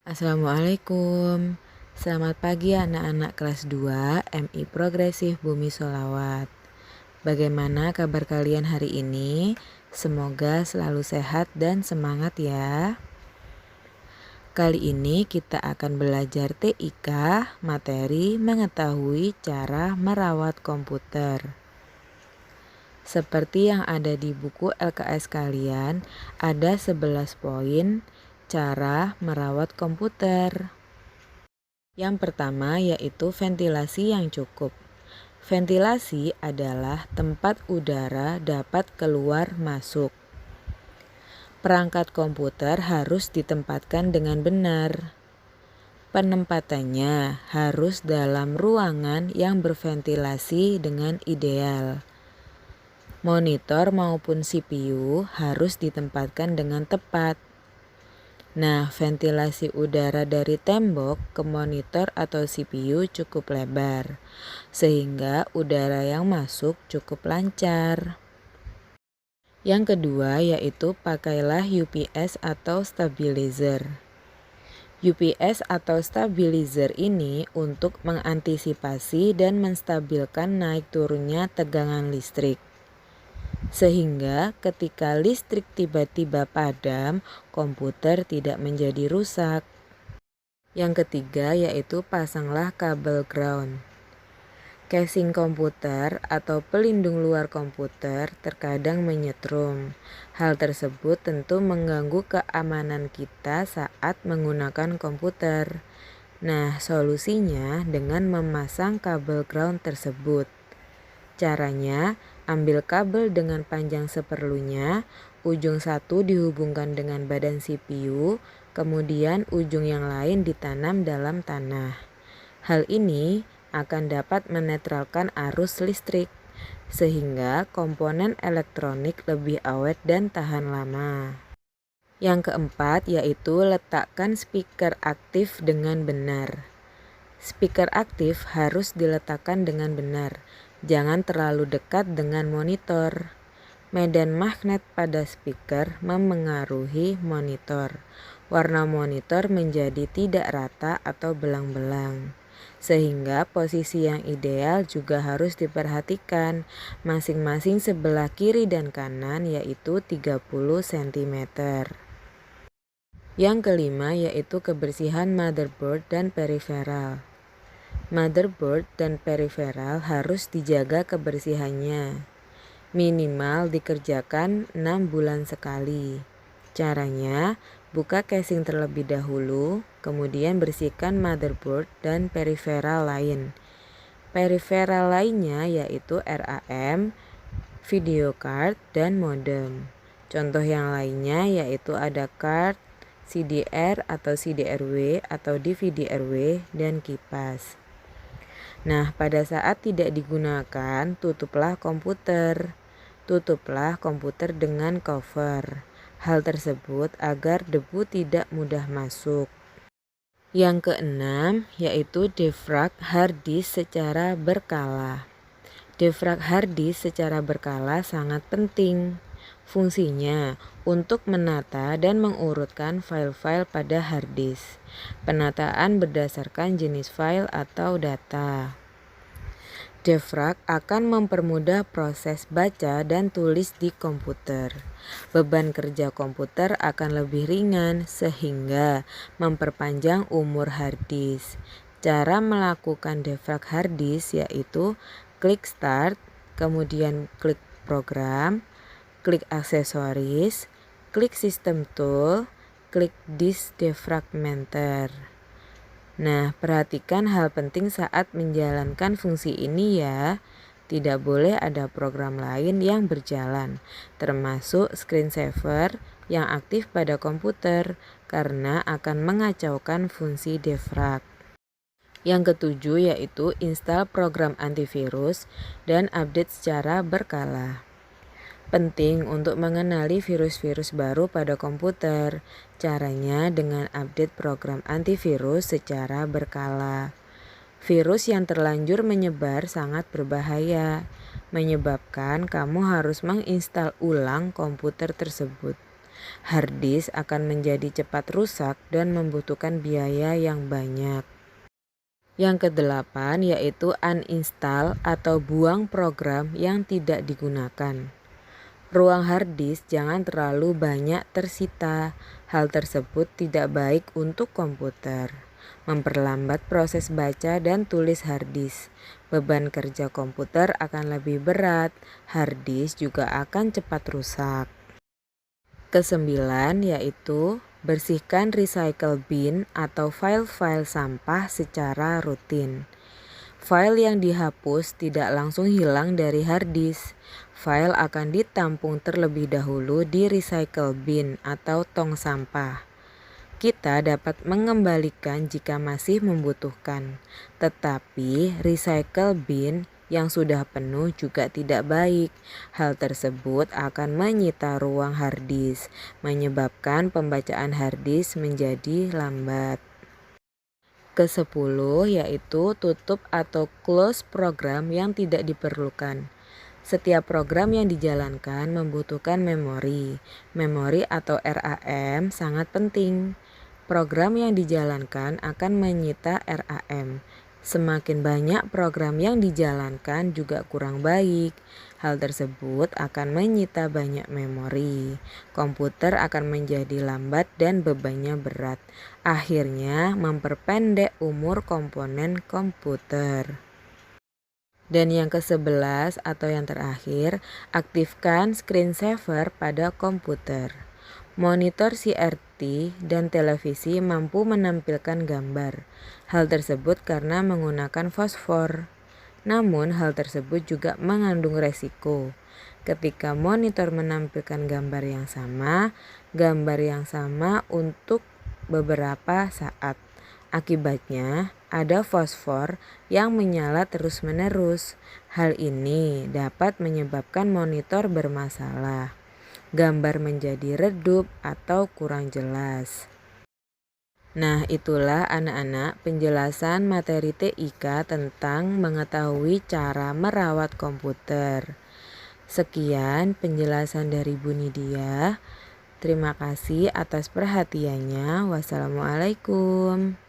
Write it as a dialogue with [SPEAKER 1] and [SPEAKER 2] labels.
[SPEAKER 1] Assalamualaikum. Selamat pagi anak-anak kelas 2 MI Progresif Bumi Sholawat. Bagaimana kabar kalian hari ini? Semoga selalu sehat dan semangat ya. Kali ini kita akan belajar TIK, materi mengetahui cara merawat komputer. Seperti yang ada di buku LKS kalian, ada 11 poin cara merawat komputer. Yang pertama yaitu ventilasi yang cukup. Ventilasi adalah tempat udara dapat keluar masuk. Perangkat komputer harus ditempatkan dengan benar. Penempatannya harus dalam ruangan yang berventilasi dengan ideal. Monitor maupun CPU harus ditempatkan dengan tepat. Nah, ventilasi udara dari tembok ke monitor atau CPU cukup lebar, sehingga udara yang masuk cukup lancar. Yang kedua yaitu pakailah UPS atau stabilizer. UPS atau stabilizer ini untuk mengantisipasi dan menstabilkan naik turunnya tegangan listrik. Sehingga ketika listrik tiba-tiba padam, komputer tidak menjadi rusak. Yang ketiga yaitu pasanglah kabel ground. Casing komputer atau pelindung luar komputer terkadang menyetrum. Hal tersebut tentu mengganggu keamanan kita saat menggunakan komputer. Nah, solusinya dengan memasang kabel ground tersebut. Caranya, ambil kabel dengan panjang seperlunya, ujung satu dihubungkan dengan badan CPU, kemudian ujung yang lain ditanam dalam tanah. Hal ini akan dapat menetralkan arus listrik, sehingga komponen elektronik lebih awet dan tahan lama. Yang keempat yaitu letakkan speaker aktif dengan benar. Speaker aktif harus diletakkan dengan benar. Jangan terlalu dekat dengan monitor. Medan magnet pada speaker memengaruhi monitor. Warna monitor menjadi tidak rata atau belang-belang. Sehingga posisi yang ideal juga harus diperhatikan, masing-masing sebelah kiri dan kanan yaitu 30 cm. Yang kelima yaitu kebersihan motherboard dan peripheral. Motherboard dan peripheral harus dijaga kebersihannya. Minimal dikerjakan 6 bulan sekali. Caranya, buka casing terlebih dahulu, kemudian bersihkan motherboard dan peripheral lain. Peripheral lainnya yaitu RAM, video card, dan modem. Contoh yang lainnya yaitu ada card, CDR atau CDRW atau DVD-RW, dan kipas. Nah, pada saat tidak digunakan, tutuplah komputer. Tutuplah komputer dengan cover. Hal tersebut agar debu tidak mudah masuk. Yang keenam yaitu defrag hard disk secara berkala. Defrag hard disk secara berkala sangat penting. Fungsinya untuk menata dan mengurutkan file-file pada hard disk. Penataan berdasarkan jenis file atau data. Defrag akan mempermudah proses baca dan tulis di komputer. Beban kerja komputer akan lebih ringan sehingga memperpanjang umur hard disk. Cara melakukan defrag hard disk yaitu klik start, kemudian klik program, klik aksesoris, klik system tool, klik disk defragmenter. Nah, perhatikan hal penting saat menjalankan fungsi ini ya. Tidak boleh ada program lain yang berjalan, termasuk screensaver yang aktif pada komputer karena akan mengacaukan fungsi defrag. Yang ketujuh yaitu install program antivirus dan update secara berkala. Penting untuk mengenali virus-virus baru pada komputer. Caranya dengan update program antivirus secara berkala. Virus yang terlanjur menyebar sangat berbahaya, menyebabkan kamu harus menginstal ulang komputer tersebut. Harddisk akan menjadi cepat rusak dan membutuhkan biaya yang banyak. Yang kedelapan yaitu uninstall atau buang program yang tidak digunakan. Ruang harddisk jangan terlalu banyak tersita. Hal tersebut tidak baik untuk komputer. Memperlambat proses baca dan tulis harddisk. Beban kerja komputer akan lebih berat. Harddisk juga akan cepat rusak. Kesembilan yaitu bersihkan recycle bin atau file-file sampah secara rutin. File yang dihapus tidak langsung hilang dari harddisk. File akan ditampung terlebih dahulu di recycle bin atau tong sampah. Kita dapat mengembalikan jika masih membutuhkan, tetapi recycle bin yang sudah penuh juga tidak baik. Hal tersebut akan menyita ruang harddisk, menyebabkan pembacaan harddisk menjadi lambat. Ke-10 yaitu tutup atau close program yang tidak diperlukan. Setiap program yang dijalankan membutuhkan memori. Memori atau RAM sangat penting. Program yang dijalankan akan menyita RAM. Semakin banyak program yang dijalankan juga kurang baik. Hal tersebut akan menyita banyak memori. Komputer akan menjadi lambat dan bebannya berat. Akhirnya memperpendek umur komponen komputer. Dan yang ke-11 atau yang terakhir, aktifkan screensaver pada komputer. Monitor CRT dan televisi mampu menampilkan gambar. Hal tersebut karena menggunakan fosfor. Namun hal tersebut juga mengandung resiko. Ketika monitor menampilkan gambar yang sama untuk beberapa saat. Akibatnya ada fosfor yang menyala terus-menerus. Hal ini dapat menyebabkan monitor bermasalah. Gambar menjadi redup atau kurang jelas. Nah, itulah anak-anak penjelasan materi TIK tentang mengetahui cara merawat komputer. Sekian penjelasan dari Bu Nidia. Terima kasih atas perhatiannya. Wassalamualaikum.